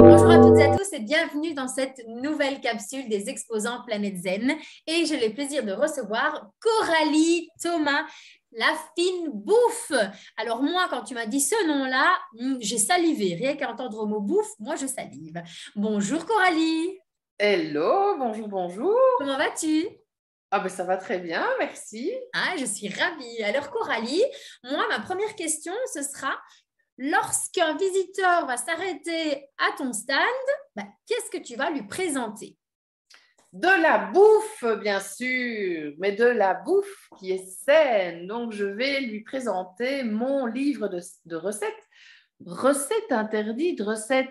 Bonjour à toutes et à tous et bienvenue dans cette nouvelle capsule des exposants Planète Zen. Et j'ai le plaisir de recevoir Coralie Thomas, la fine bouffe. Alors moi, quand tu m'as dit ce nom-là, j'ai salivé. Rien qu'à entendre le mot bouffe, moi je salive. Bonjour Coralie. Hello, bonjour, bonjour. Comment vas-tu? Ah ben ça va très bien, merci. Ah, je suis ravie. Alors Coralie, moi, ma première question, ce sera, lorsqu'un visiteur va s'arrêter à ton stand, qu'est-ce que tu vas lui présenter? De la bouffe, bien sûr, mais de la bouffe qui est saine. Donc, je vais lui présenter mon livre de recettes. Recettes interdites, recettes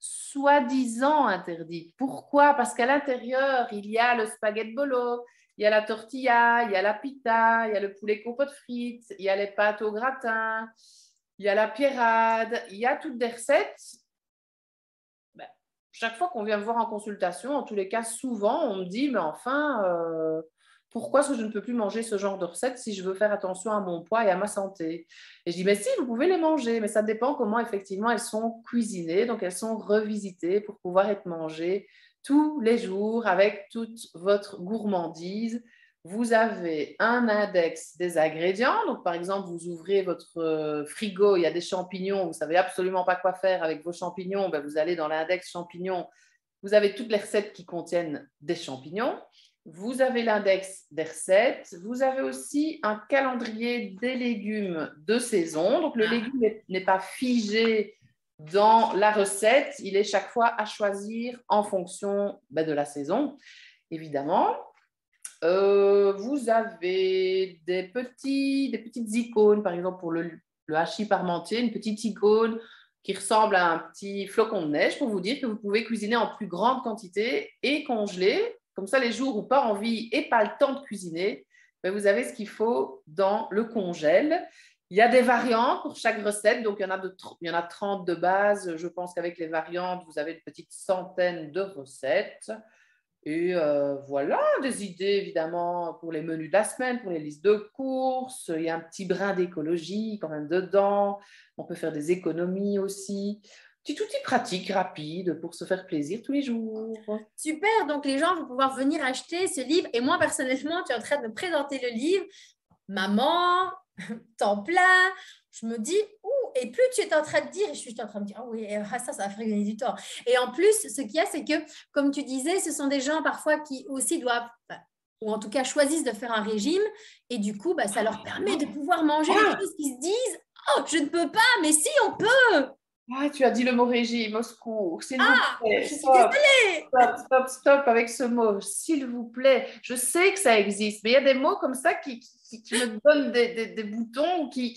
soi-disant interdites. Pourquoi? Parce qu'à l'intérieur, il y a le spaghetti bolo, il y a la tortilla, il y a la pita, il y a le poulet compote frites, il y a les pâtes au gratin, il y a la pierrade, il y a toutes des recettes. Ben, chaque fois qu'on vient me voir en consultation, en tous les cas, souvent, on me dit, mais enfin, pourquoi est-ce que je ne peux plus manger ce genre de recettes si je veux faire attention à mon poids et à ma santé? Et je dis, mais si, vous pouvez les manger, mais ça dépend comment effectivement elles sont cuisinées, donc elles sont revisitées pour pouvoir être mangées tous les jours avec toute votre gourmandise. Vous avez un index des ingrédients. Donc, par exemple, vous ouvrez votre frigo, il y a des champignons, vous ne savez absolument pas quoi faire avec vos champignons, ben, vous allez dans l'index champignons, vous avez toutes les recettes qui contiennent des champignons. Vous avez l'index des recettes. Vous avez aussi un calendrier des légumes de saison. Donc, le Ah, légume n'est pas figé dans la recette. Il est chaque fois à choisir en fonction de la saison, évidemment. Vous avez des petites icônes, par exemple pour le hachis parmentier, une petite icône qui ressemble à un petit flocon de neige pour vous dire que vous pouvez cuisiner en plus grande quantité et congeler. Comme ça, les jours où pas envie et pas le temps de cuisiner, vous avez ce qu'il faut dans le congèle. Il y a des variantes pour chaque recette, donc il y en a 30 de base. Je pense qu'avec les variantes, vous avez une petite centaine de recettes. Et voilà, des idées évidemment pour les menus de la semaine, pour les listes de courses. Il y a un petit brin d'écologie quand même dedans. On peut faire des économies aussi. Petit outil pratique, rapide pour se faire plaisir tous les jours. super, donc les gens vont pouvoir venir acheter ce livre. Et moi, personnellement, tu es en train de me présenter le livre. Maman, temps plein. Je me dis, ouh, et plus tu es en train de dire, et je suis en train de dire, ah oui, ça va faire gagner du temps. Et en plus, ce qu'il y a, c'est que, comme tu disais, ce sont des gens parfois qui aussi doivent, ou en tout cas choisissent de faire un régime, et du coup, ça leur permet de pouvoir manger des Ah, choses qui se disent, oh, je ne peux pas, mais si, on peut. ah, tu as dit le mot régime, au secours, s'il vous Ah, plaît. je suis Stop, désolée. stop, stop, stop avec ce mot, s'il vous plaît. Je sais que ça existe, mais il y a des mots comme ça qui me donnent des boutons, qui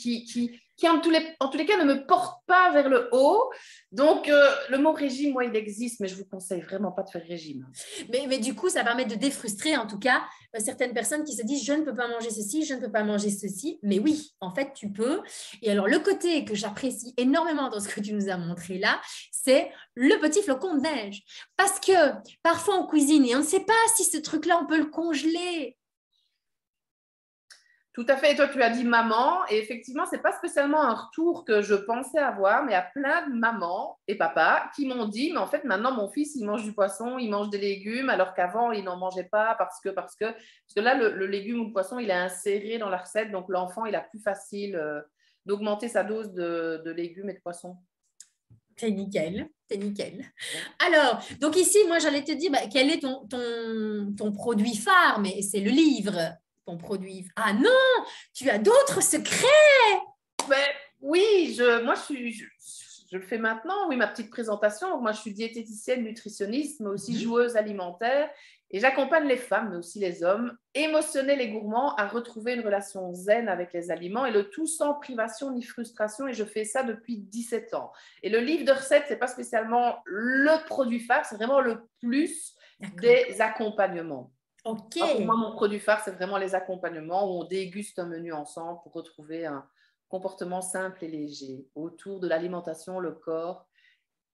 en tous les cas ne me portent pas vers le haut. Donc, le mot régime, moi, il existe, mais je vous conseille vraiment pas de faire régime. Mais du coup, ça permet de défrustrer, en tout cas, certaines personnes qui se disent, je ne peux pas manger ceci, je ne peux pas manger ceci. Mais oui, en fait, tu peux. Et alors, le côté que j'apprécie énormément dans ce que tu nous as montré là, c'est le petit flocon de neige. Parce que parfois, on cuisine et on ne sait pas si ce truc-là, on peut le congeler. Tout à fait. Et toi, tu as dit maman. Et effectivement, ce n'est pas spécialement un retour que je pensais avoir, mais il y a plein de mamans et papas qui m'ont dit, mais en fait, maintenant, mon fils, il mange du poisson, il mange des légumes, alors qu'avant, il n'en mangeait pas parce que là, le légume ou le poisson, il est inséré dans la recette. Donc, l'enfant, il a plus facile d'augmenter sa dose de légumes et de poissons. C'est nickel, c'est nickel. Alors, donc ici, moi, j'allais te dire, quel est ton produit phare, mais c'est le livre, ton produit. Ah non, tu as d'autres secrets. Ben, oui, moi, je le fais maintenant, oui, ma petite présentation. Donc, moi, je suis diététicienne, nutritionniste, mais aussi Mhm. joueuse alimentaire. Et j'accompagne les femmes, mais aussi les hommes, émotionnels et gourmands, à retrouver une relation zen avec les aliments et le tout sans privation ni frustration. Et je fais ça depuis 17 ans. Et le livre de recettes, ce n'est pas spécialement le produit phare, c'est vraiment le plus D'accord. des accompagnements. Ok. Pour moi, mon produit phare, c'est vraiment les accompagnements où on déguste un menu ensemble pour retrouver un comportement simple et léger autour de l'alimentation, le corps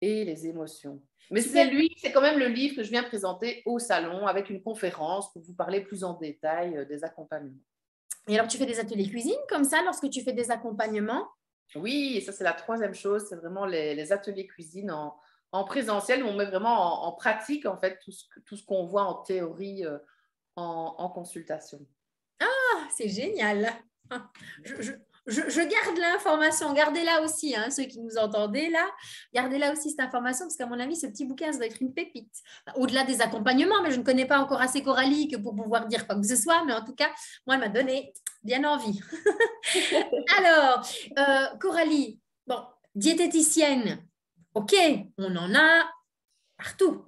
et les émotions. Mais Super. c'est quand même le livre que je viens présenter au salon avec une conférence pour vous parler plus en détail des accompagnements. Et alors, tu fais des ateliers cuisine comme ça lorsque tu fais des accompagnements? Oui, et ça, c'est la troisième chose, c'est vraiment les ateliers cuisine en présentiel, où on met vraiment en pratique en fait tout ce qu'on voit en théorie en consultation. Ah, c'est génial. Je, je- je garde l'information, gardez-la aussi, hein, ceux qui nous entendez là, gardez-la aussi cette information, parce qu'à mon avis, ce petit bouquin, ça doit être une pépite. Au-delà des accompagnements, mais je ne connais pas encore assez Coralie que pour pouvoir dire quoi que ce soit, mais en tout cas, moi, elle m'a donné bien envie. Alors, Coralie, bon, diététicienne, ok, on en a partout.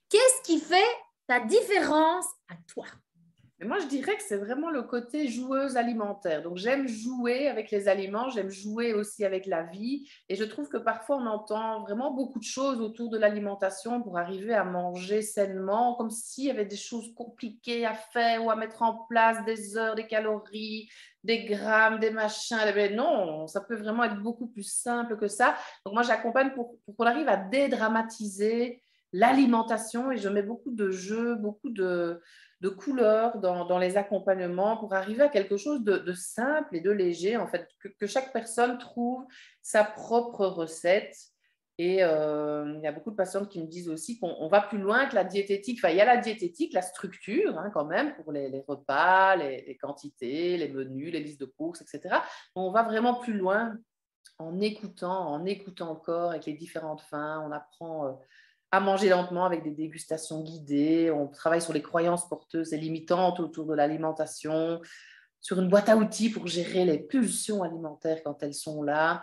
Qu'est-ce qui fait ta différence à toi? Mais moi, je dirais que c'est vraiment le côté joueuse alimentaire. Donc, j'aime jouer avec les aliments, j'aime jouer aussi avec la vie. Et je trouve que parfois, on entend vraiment beaucoup de choses autour de l'alimentation pour arriver à manger sainement, comme s'il y avait des choses compliquées à faire ou à mettre en place, des heures, des calories, des grammes, des machins. Mais non, ça peut vraiment être beaucoup plus simple que ça. Donc, moi, j'accompagne pour qu'on arrive à dédramatiser l'alimentation et je mets beaucoup de jeux, beaucoup de couleurs dans les accompagnements pour arriver à quelque chose de simple et de léger, en fait, que chaque personne trouve sa propre recette. Et il y a beaucoup de patientes qui me disent aussi qu'on va plus loin que la diététique. Enfin, il y a la diététique, la structure, hein, quand même, pour les repas, les quantités, les menus, les listes de courses, etc. On va vraiment plus loin en écoutant le corps avec les différentes faims. On apprend à manger lentement avec des dégustations guidées. On travaille sur les croyances porteuses et limitantes autour de l'alimentation, sur une boîte à outils pour gérer les pulsions alimentaires quand elles sont là.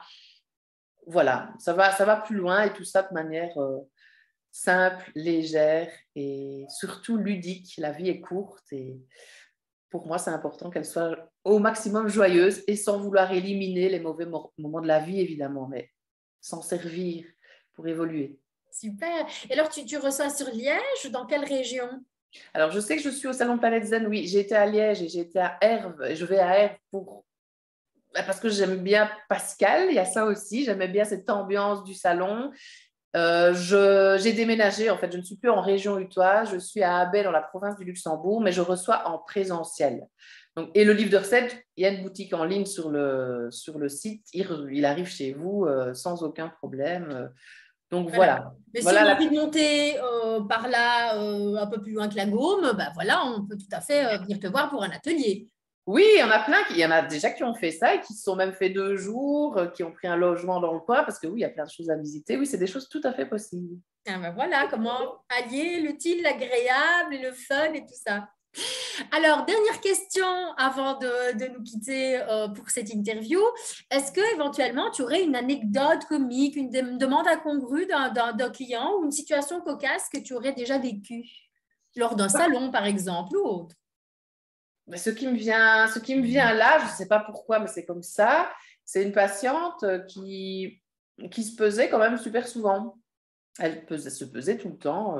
Voilà, ça va plus loin et tout ça de manière simple, légère et surtout ludique. La vie est courte et pour moi, c'est important qu'elle soit au maximum joyeuse et sans vouloir éliminer les mauvais moments de la vie, évidemment, mais s'en servir pour évoluer. Super. Et alors, tu reçois sur Liège, dans quelle région? Alors, je sais que je suis au Salon Planète Zen, oui. J'ai été à Liège et j'ai été à Herve. Et je vais à Herve parce que j'aime bien Pascal, il y a ça aussi. J'aimais bien cette ambiance du salon. J'ai déménagé, en fait, je ne suis plus en région utoise, je suis à Abbé dans la province du Luxembourg, mais je reçois en présentiel. Donc, et le livre de recettes, il y a une boutique en ligne sur le site, il arrive chez vous sans aucun problème. Donc voilà. Mais si on a Voilà envie de monter par là, un peu plus loin que la Gaume, bah voilà, on peut tout à fait venir te voir pour un atelier. Oui, il y en a plein, il y en a déjà qui ont fait ça et qui se sont même fait 2 jours, qui ont pris un logement dans le coin, parce que oui, il y a plein de choses à visiter. Oui, c'est des choses tout à fait possibles. Ah ben voilà, comment allier l'utile, l'agréable et le fun et tout ça. Alors, dernière question avant de nous quitter pour cette interview. Est-ce que éventuellement tu aurais une anecdote comique, une demande incongrue d'un client ou une situation cocasse que tu aurais déjà vécue lors d'un salon, par exemple, ou autre? Mais ce qui me vient là, je ne sais pas pourquoi, mais c'est comme ça. C'est une patiente qui se pesait quand même super souvent. Elle se pesait tout le temps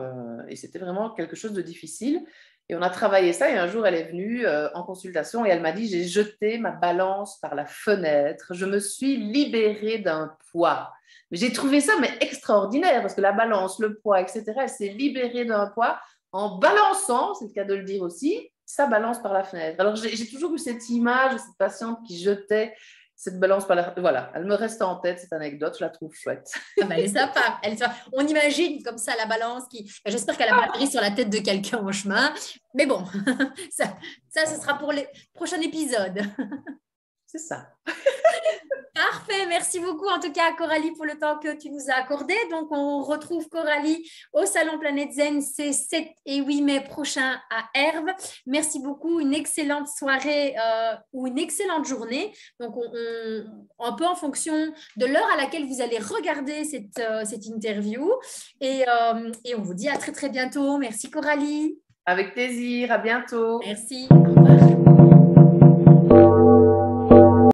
et c'était vraiment quelque chose de difficile. Et on a travaillé ça et un jour, elle est venue en consultation et elle m'a dit, j'ai jeté ma balance par la fenêtre, je me suis libérée d'un poids. Mais j'ai trouvé ça mais extraordinaire parce que la balance, le poids, etc., elle s'est libérée d'un poids en balançant, c'est le cas de le dire aussi, sa balance par la fenêtre. Alors j'ai toujours eu cette image de cette patiente qui jetait cette balance par la... Voilà, elle me reste en tête, cette anecdote, je la trouve chouette. Ah bah, elle est sympa. On imagine comme ça la balance qui. J'espère qu'elle a pas atterri sur la tête de quelqu'un en chemin. Mais bon, ce sera pour les prochains épisodes. C'est ça. Parfait, merci beaucoup en tout cas Coralie pour le temps que tu nous as accordé. Donc on retrouve Coralie au Salon Planète Zen, c'est 7 et 8 mai prochain à Herve. Merci beaucoup, une excellente soirée ou une excellente journée. Donc un peu en fonction de l'heure à laquelle vous allez regarder cette interview. Et on vous dit à très très bientôt. Merci Coralie. Avec plaisir, à bientôt. Merci, au revoir.